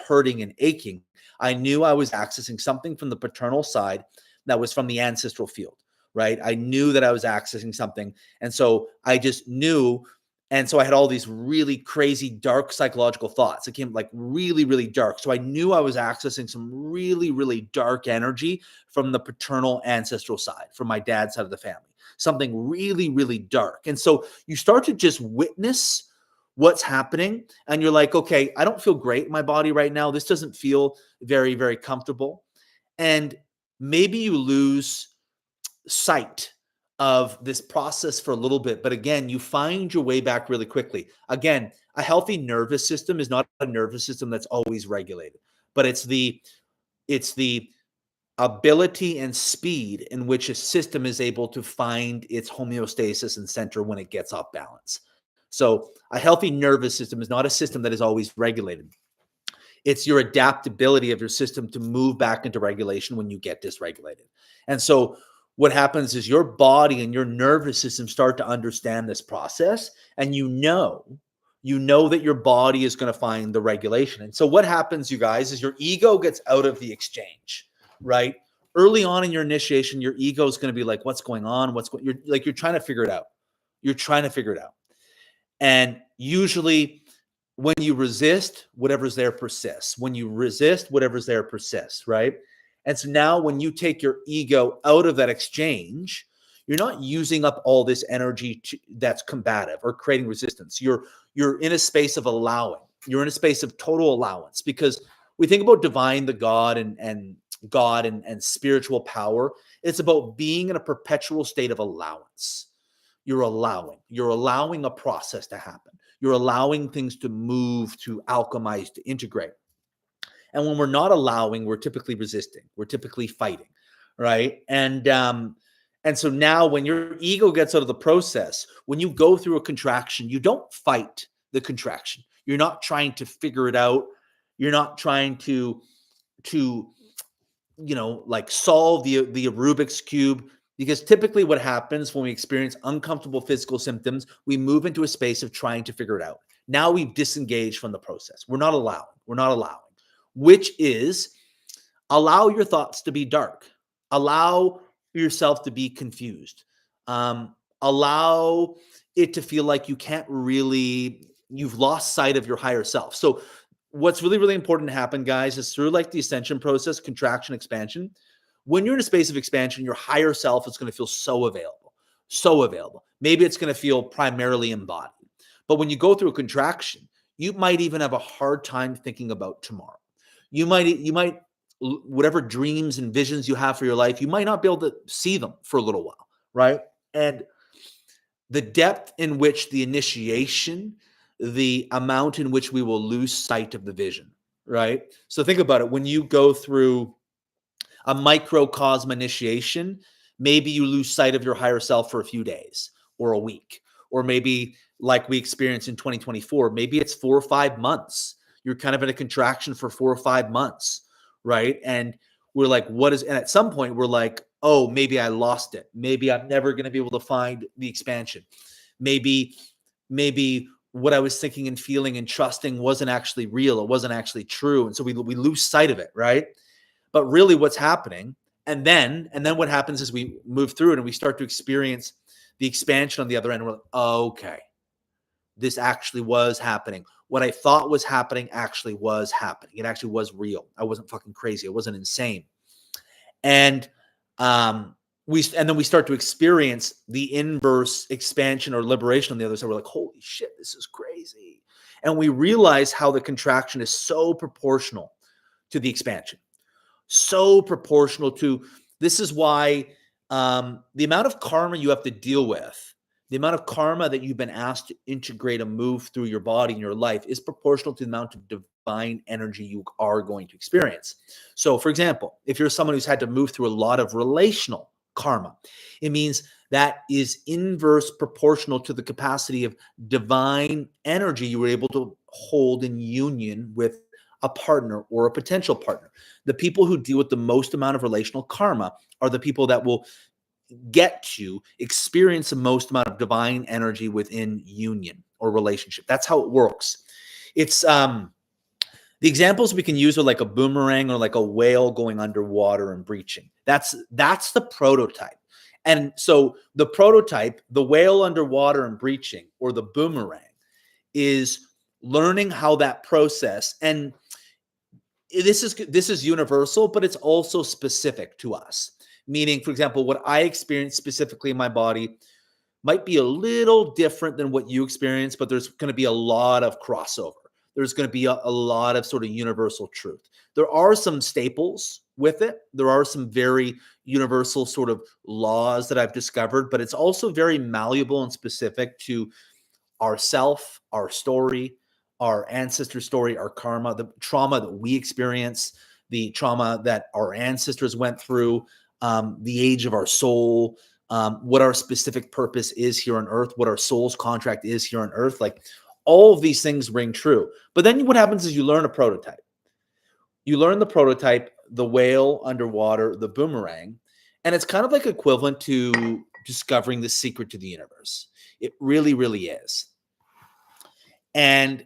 hurting and aching, I knew I was accessing something from the paternal side that was from the ancestral field, right? I knew that I was accessing something. And so I just knew. And so I had all these really crazy, dark psychological thoughts. It came like really, really dark. So I knew I was accessing some really, really dark energy from the paternal ancestral side, from my dad's side of the family, something really, really dark. And so you start to just witness what's happening. And you're like, okay, I don't feel great in my body right now. This doesn't feel very, very comfortable. And maybe you lose sight of this process for a little bit, but again, you find your way back really quickly. Again, a healthy nervous system is not a nervous system that's always regulated, but it's the ability and speed in which a system is able to find its homeostasis and center when it gets off balance. So a healthy nervous system is not a system that is always regulated. It's your adaptability of your system to move back into regulation when you get dysregulated. And so what happens is your body and your nervous system start to understand this process, and you know that your body is going to find the regulation. And so what happens, you guys, is your ego gets out of the exchange, right? Early on in your initiation, your ego is going to be like, what's going on? You're trying to figure it out. You're trying to figure it out. And usually when you resist, whatever's there persists. When you resist, whatever's there persists, right? And so now when you take your ego out of that exchange, you're not using up all this energy that's combative or creating resistance. You're in a space of allowing. You're in a space of total allowance, because we think about divine, the God and God and spiritual power. It's about being in a perpetual state of allowance. You're allowing a process to happen. You're allowing things to move, to alchemize, to integrate. And when we're not allowing, we're typically resisting. We're typically fighting, right? And so now when your ego gets out of the process, when you go through a contraction, you don't fight the contraction. You're not trying to figure it out. You're not trying to like solve the Rubik's cube, because typically what happens when we experience uncomfortable physical symptoms, we move into a space of trying to figure it out. Now we've disengaged from the process. We're not allowing, which is allow your thoughts to be dark. Allow yourself to be confused. Allow it to feel like you've lost sight of your higher self. So what's really, really important to happen, guys, is through like the ascension process, contraction, expansion. When you're in a space of expansion, your higher self is going to feel so available, so available. Maybe it's going to feel primarily embodied. But when you go through a contraction, you might even have a hard time thinking about tomorrow. You might, whatever dreams and visions you have for your life, you might not be able to see them for a little while, right? And the depth in which the initiation, the amount in which we will lose sight of the vision, right? So think about it. When you go through a microcosm initiation, maybe you lose sight of your higher self for a few days or a week, or maybe like we experienced in 2024, maybe it's 4 or 5 months. You're kind of in a contraction for 4 or 5 months, right? And we're like, and at some point we're like, oh, maybe I lost it. Maybe I'm never going to be able to find the expansion. Maybe what I was thinking and feeling and trusting wasn't actually real. It wasn't actually true. And so we lose sight of it, right? But really what's happening, and then what happens is we move through it and we start to experience the expansion on the other end. We're like, oh, okay, this actually was happening. What I thought was happening actually was happening. It actually was real. I wasn't fucking crazy. I wasn't insane. And then we start to experience the inverse expansion or liberation on the other side. We're like, holy shit, this is crazy. And we realize how the contraction is so proportional to the expansion. So proportional to, this is why the amount of karma you have to deal with, the amount of karma that you've been asked to integrate and move through your body and your life is proportional to the amount of divine energy you are going to experience. So for example, if you're someone who's had to move through a lot of relational karma, it means that is inverse proportional to the capacity of divine energy you were able to hold in union with a partner or a potential partner. The people who deal with the most amount of relational karma are the people that will get to experience the most amount of divine energy within union or relationship. That's how it works. It's the examples we can use are like a boomerang or like a whale going underwater and breaching. That's the prototype. And so the prototype, the whale underwater and breaching, or the boomerang, is learning how that process, and this is universal, but it's also specific to us. Meaning, for example, what I experience specifically in my body might be a little different than what you experience, but there's going to be a lot of crossover. There's going to be a lot of sort of universal truth. There are some staples with it. There are some very universal sort of laws that I've discovered, but it's also very malleable and specific to ourself, our story, our ancestor story, our karma, the trauma that we experience, the trauma that our ancestors went through, the age of our soul, what our specific purpose is here on earth, what our soul's contract is here on earth. Like, all of these things ring true. But then what happens is you learn a prototype. You learn the prototype, the whale underwater, the boomerang, and it's kind of like equivalent to discovering the secret to the universe. It really, really is. And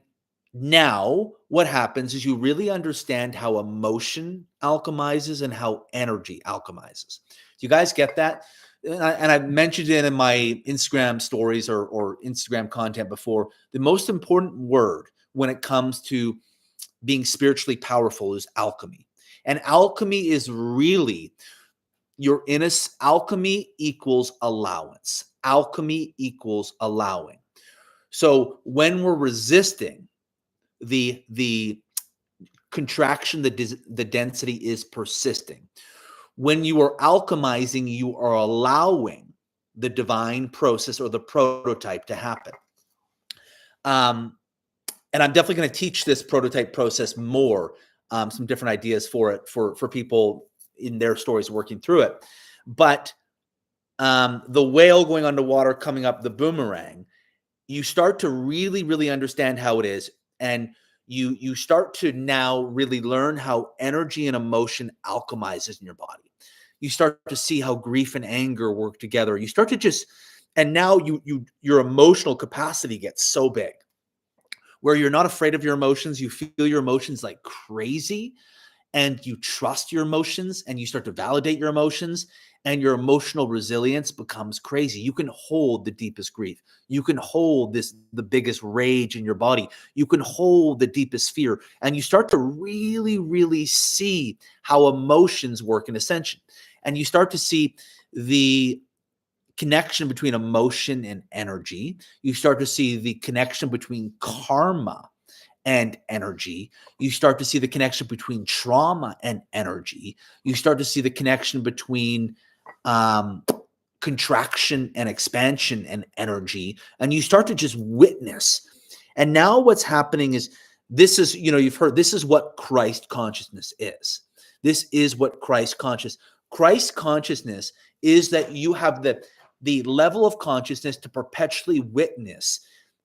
now what happens is you really understand how emotion alchemizes and how energy alchemizes. Do you guys get that? And I've mentioned it in my Instagram stories or Instagram content before. The most important word when it comes to being spiritually powerful is alchemy. And alchemy is really alchemy equals allowance. Alchemy equals allowing. So when we're resisting the contraction, the density is persisting. When you are alchemizing, you are allowing the divine process or the prototype to happen. And I'm definitely going to teach this prototype process more, some different ideas for it, for people in their stories working through it. But the whale going underwater, coming up the boomerang, you start to really, really understand how it is. And you start to now really learn how energy and emotion alchemizes in your body. You start to see how grief and anger work together. You start to and now your emotional capacity gets so big where you're not afraid of your emotions. You feel your emotions like crazy, and you trust your emotions, and you start to validate your emotions, and your emotional resilience becomes crazy. You can hold the deepest grief. You can hold the biggest rage in your body. You can hold the deepest fear, and you start to really, really see how emotions work in ascension. And you start to see the connection between emotion and energy. You start to see the connection between karma and energy. You start to see the connection between trauma and energy. You start to see the connection between contraction and expansion and energy. And you start to just witness. And now what's happening is you've heard, this is what Christ consciousness is. This is what Christ consciousness is, that you have the level of consciousness to perpetually witness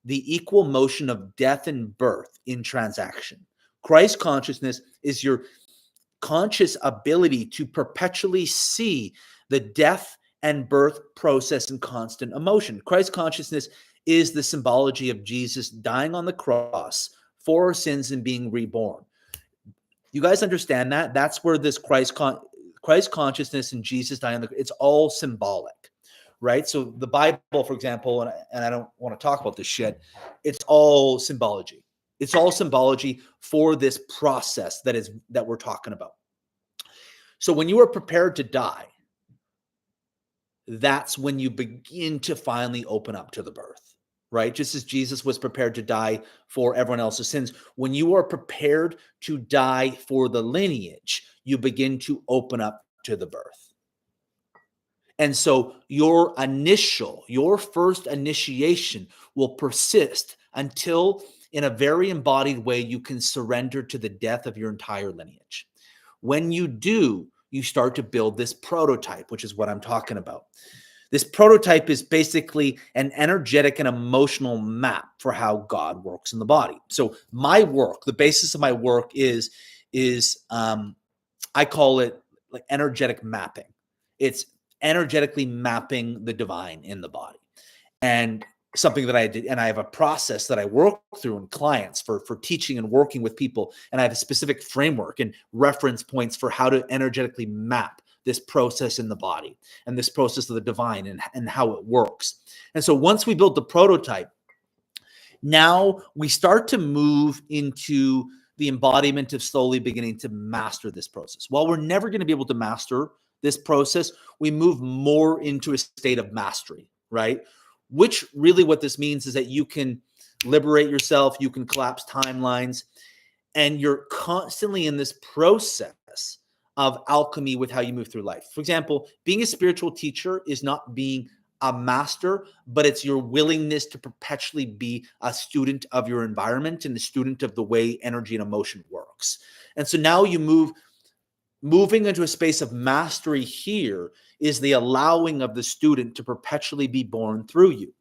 the equal motion of death and birth in transaction. Christ consciousness is your conscious ability to perpetually see the death and birth process in constant emotion. Christ consciousness is the symbology of Jesus dying on the cross for our sins and being reborn. You guys understand that? That's where this Christ consciousness and Jesus dying it's all symbolic. Right? So the Bible, for example, and I don't want to talk about this shit, it's all symbology. It's all symbology for this process that we're talking about. So when you are prepared to die, that's when you begin to finally open up to the birth, right? Just as Jesus was prepared to die for everyone else's sins, when you are prepared to die for the lineage, you begin to open up to the birth. And so your first initiation will persist until, in a very embodied way, you can surrender to the death of your entire lineage. When you do, you start to build this prototype, which is what I'm talking about. This prototype is basically an energetic and emotional map for how God works in the body. So my work, the basis of my work is I call it like energetic mapping. It's energetically mapping the divine in the body. And something that I did, and I have a process that I work through in clients for teaching and working with people, and I have a specific framework and reference points for how to energetically map this process in the body and this process of the divine and how it works. And so once we build the prototype, now we start to move into the embodiment of slowly beginning to master this process. While we're never going to be able to master this process, we move more into a state of mastery, right? Which really what this means is that you can liberate yourself, you can collapse timelines, and you're constantly in this process of alchemy with how you move through life. For example, being a spiritual teacher is not being a master, but it's your willingness to perpetually be a student of your environment and a student of the way energy and emotion works. And so now you moving into a space of mastery here is the allowing of the student to perpetually be born through you.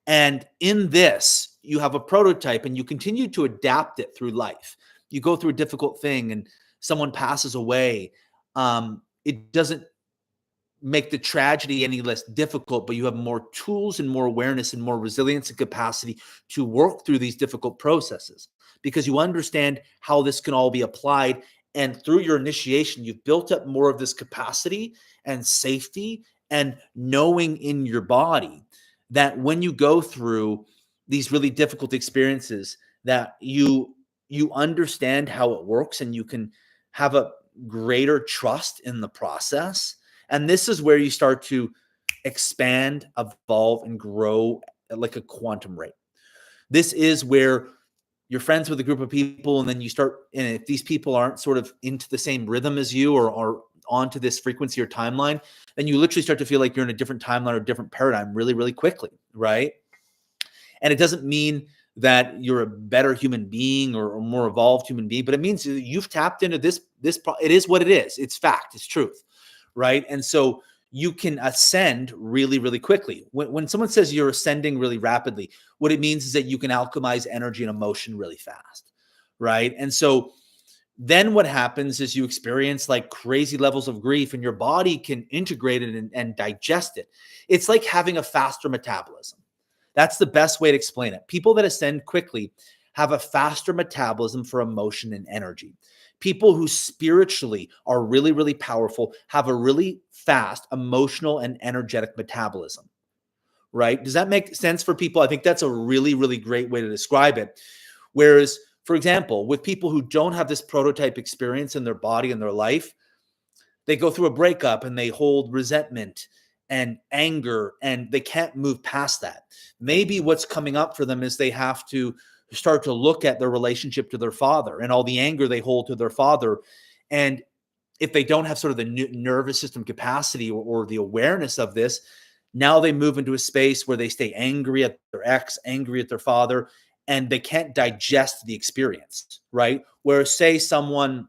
And in this, you have a prototype and you continue to adapt it through life. You go through a difficult thing and someone passes away. It doesn't make the tragedy any less difficult, but you have more tools and more awareness and more resilience and capacity to work through these difficult processes because you understand how this can all be applied. And through your initiation, you've built up more of this capacity and safety and knowing in your body that when you go through these really difficult experiences, that you understand how it works and you can have a greater trust in the process. And this is where you start to expand, evolve, and grow at like a quantum rate. This is where you're friends with a group of people, and then you start, and if these people aren't sort of into the same rhythm as you or are onto this frequency or timeline, then you literally start to feel like you're in a different timeline or different paradigm really, really quickly, right? And it doesn't mean that you're a better human being or more evolved human being, but it means that you've tapped into this. It is what it is. It's fact. It's truth. Right. And so you can ascend really, really quickly. When someone says you're ascending really rapidly, what it means is that you can alchemize energy and emotion really fast. Right. And so then what happens is you experience like crazy levels of grief and your body can integrate it and digest it. It's like having a faster metabolism. That's the best way to explain it. People that ascend quickly have a faster metabolism for emotion and energy. People who spiritually are really, really powerful have a really fast emotional and energetic metabolism, right? Does that make sense for people? I think that's a really, really great way to describe it. Whereas, for example, with people who don't have this prototype experience in their body and their life, they go through a breakup and they hold resentment and anger and they can't move past that. Maybe what's coming up for them is they have to start to look at their relationship to their father and all the anger they hold to their father. And if they don't have sort of the nervous system capacity or the awareness of this, now they move into a space where they stay angry at their ex, angry at their father, and they can't digest the experience, right? Whereas say someone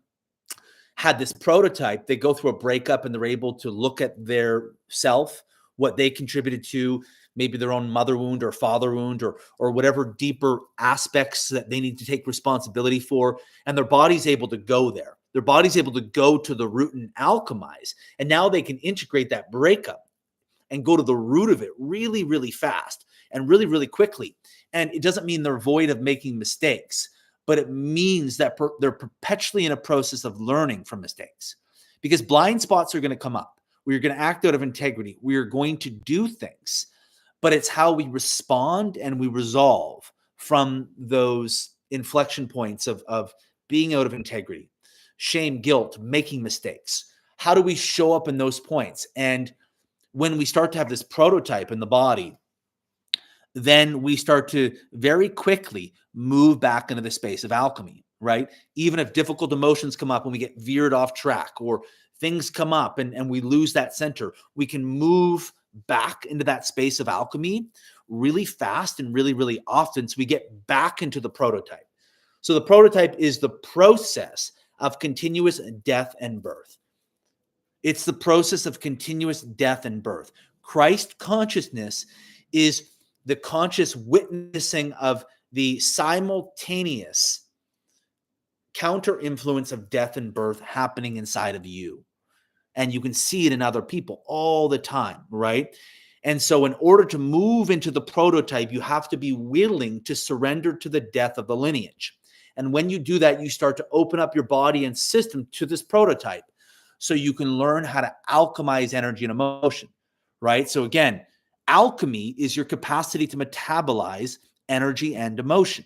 had this prototype, they go through a breakup and they're able to look at their self, what they contributed to, maybe their own mother wound or father wound or whatever deeper aspects that they need to take responsibility for. And their body's able to go there. Their body's able to go to the root and alchemize. And now they can integrate that breakup and go to the root of it really, really fast and really, really quickly. And it doesn't mean they're void of making mistakes, but it means that they're perpetually in a process of learning from mistakes because blind spots are going to come up. We're going to act out of integrity. We are going to do things, but it's how we respond and we resolve from those inflection points of being out of integrity, shame, guilt, making mistakes. How do we show up in those points? And when we start to have this prototype in the body, then we start to very quickly move back into the space of alchemy, right? Even if difficult emotions come up and we get veered off track or things come up and we lose that center, we can move back into that space of alchemy really fast and really, really often. So we get back into the prototype. So the prototype is the process of continuous death and birth. It's the process of continuous death and birth. Christ consciousness is the conscious witnessing of the simultaneous counter influence of death and birth happening inside of you. And you can see it in other people all the time, right? And so in order to move into the prototype, you have to be willing to surrender to the death of the lineage. And when you do that, you start to open up your body and system to this prototype so you can learn how to alchemize energy and emotion, right? So again, alchemy is your capacity to metabolize energy and emotion.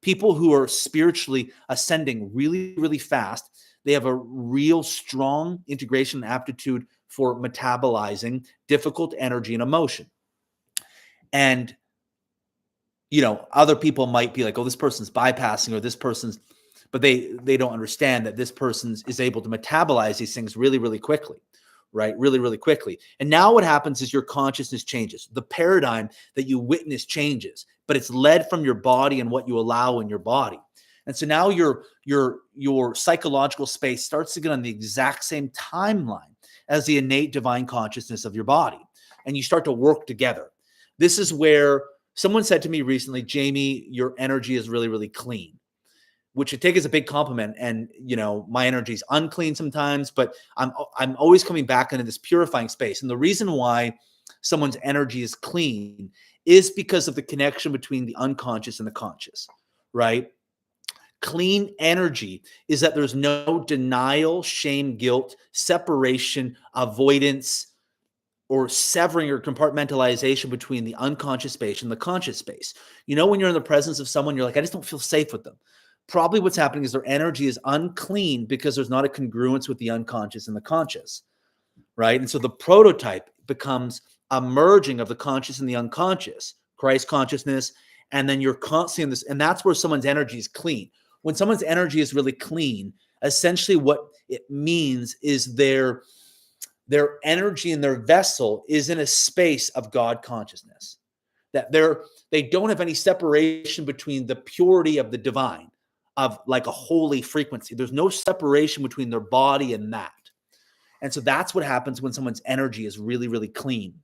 People who are spiritually ascending really, really fast, they have a real strong integration and aptitude for metabolizing difficult energy and emotion. And, other people might be like, oh, this person's bypassing, or this person's, but they don't understand that this person is able to metabolize these things really, really quickly, right? Really, really quickly. And now what happens is your consciousness changes. The paradigm that you witness changes, but it's led from your body and what you allow in your body. And so now your psychological space starts to get on the exact same timeline as the innate divine consciousness of your body. And you start to work together. This is where someone said to me recently, Jamie, your energy is really, really clean, which I take as a big compliment. And, my energy is unclean sometimes, but I'm always coming back into this purifying space. And the reason why someone's energy is clean is because of the connection between the unconscious and the conscious, right? Clean energy is that there's no denial, shame, guilt, separation, avoidance, or severing or compartmentalization between the unconscious space and the conscious space. When you're in the presence of someone, you're like, I just don't feel safe with them. Probably what's happening is their energy is unclean because there's not a congruence with the unconscious and the conscious, right? And so the prototype becomes a merging of the conscious and the unconscious, Christ consciousness, and then you're constantly in this, and that's where someone's energy is clean. When someone's energy is really clean, essentially what it means is their energy and their vessel is in a space of God consciousness, that they don't have any separation between the purity of the divine, of like a holy frequency. There's no separation between their body and that. And so that's what happens when someone's energy is really, really clean.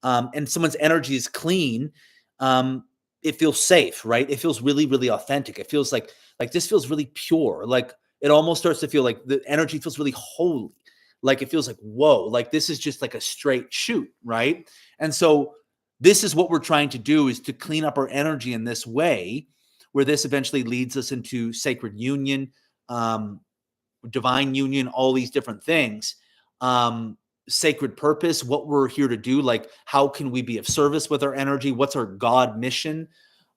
And someone's energy is clean. It feels safe, right? It feels really, really authentic. It feels like this feels really pure. Like it almost starts to feel like the energy feels really holy. Like it feels like, whoa, like this is just like a straight shoot, right? And so this is what we're trying to do, is to clean up our energy in this way, where this eventually leads us into sacred union, divine union, all these different things, sacred purpose, what we're here to do, like how can we be of service with our energy? What's our God mission?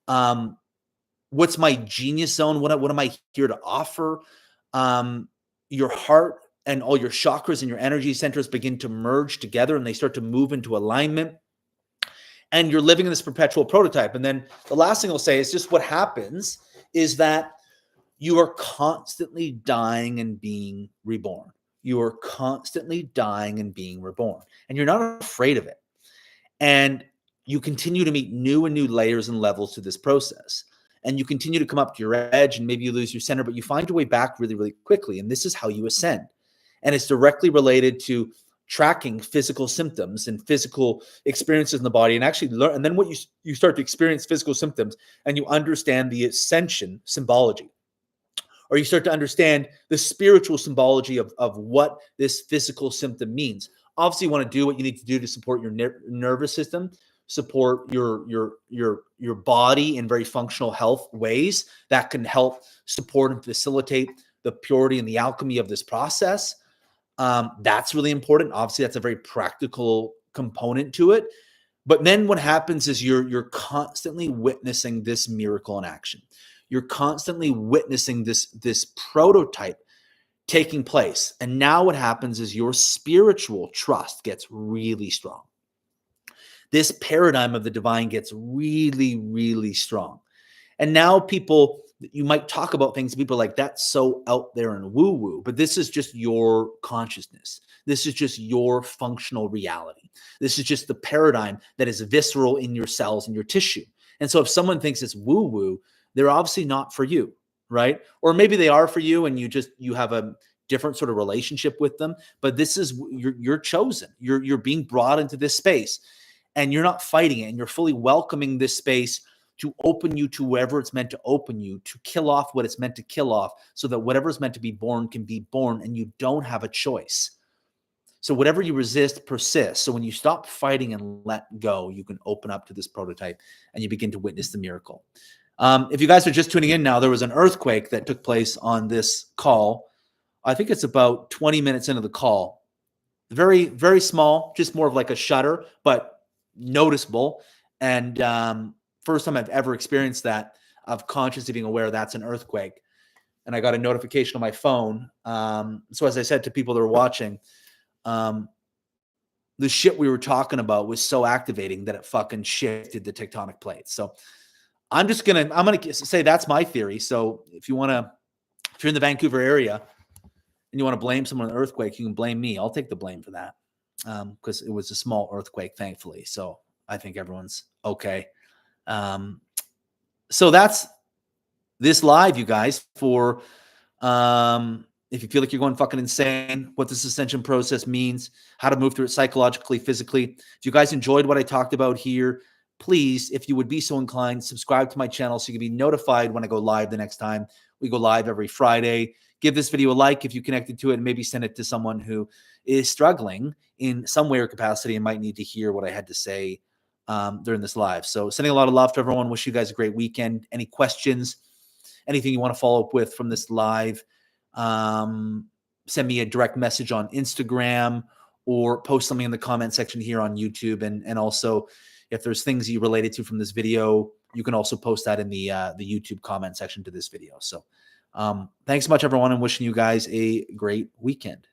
What's my genius zone? What am I here to offer? Your heart and all your chakras and your energy centers begin to merge together, and they start to move into alignment. And you're living in this perpetual prototype. And then the last thing I'll say is just what happens is that you are constantly dying and being reborn. You are constantly dying and being reborn. And you're not afraid of it. And you continue to meet new and new layers and levels to this process. And you continue to come up to your edge, and maybe you lose your center, but you find your way back really, really quickly. And this is how you ascend. And it's directly related to tracking physical symptoms and physical experiences in the body, and actually learn. And then what you start to experience physical symptoms, and you understand the ascension symbology, or you start to understand the spiritual symbology of what this physical symptom means. Obviously, you want to do what you need to do to support your nervous system, support your body in very functional health ways that can help support and facilitate the purity and the alchemy of this process. That's really important. Obviously, that's a very practical component to it. But then what happens is you're constantly witnessing this miracle in action. You're constantly witnessing this prototype taking place. And now what happens is your spiritual trust gets really strong. This paradigm of the divine gets really, really strong. And now you might talk about things, people are like, that's so out there and woo-woo, but this is just your consciousness. This is just your functional reality. This is just the paradigm that is visceral in your cells and your tissue. And so if someone thinks it's woo-woo, they're obviously not for you, right? Or maybe they are for you and you have a different sort of relationship with them, but this is, you're chosen. You're being brought into this space, and you're not fighting it, and you're fully welcoming this space to open you to wherever it's meant to open you, to kill off what it's meant to kill off, so that whatever is meant to be born can be born, and you don't have a choice. So whatever you resist persists. So when you stop fighting and let go, you can open up to this prototype and you begin to witness the miracle. If you guys are just tuning in now, there was an earthquake that took place on this call. I think it's about 20 minutes into the call. Very, very small, just more of like a shudder, but noticeable. And first time I've ever experienced that, of consciously being aware that's an earthquake. And I got a notification on my phone. So as I said to people that are watching, the shit we were talking about was so activating that it fucking shifted the tectonic plates. So I'm going to say that's my theory. So if you're in the Vancouver area and you want to blame someone on an earthquake, you can blame me. I'll take the blame for that. Because it was a small earthquake, thankfully. So I think everyone's okay. So that's this live, you guys, for if you feel like you're going fucking insane, what this ascension process means, how to move through it psychologically, physically. If you guys enjoyed what I talked about here, please, if you would be so inclined, subscribe to my channel so you can be notified when I go live the next time. We go live every Friday. Give this video a like if you connected to it, and maybe send it to someone who is struggling in some way or capacity and might need to hear what I had to say during this live. So sending a lot of love to everyone. Wish you guys a great weekend. Any questions, anything you want to follow up with from this live, send me a direct message on Instagram or post something in the comment section here on YouTube. And also, if there's things you related to from this video, you can also post that in the YouTube comment section to this video. So thanks so much, everyone, and wishing you guys a great weekend.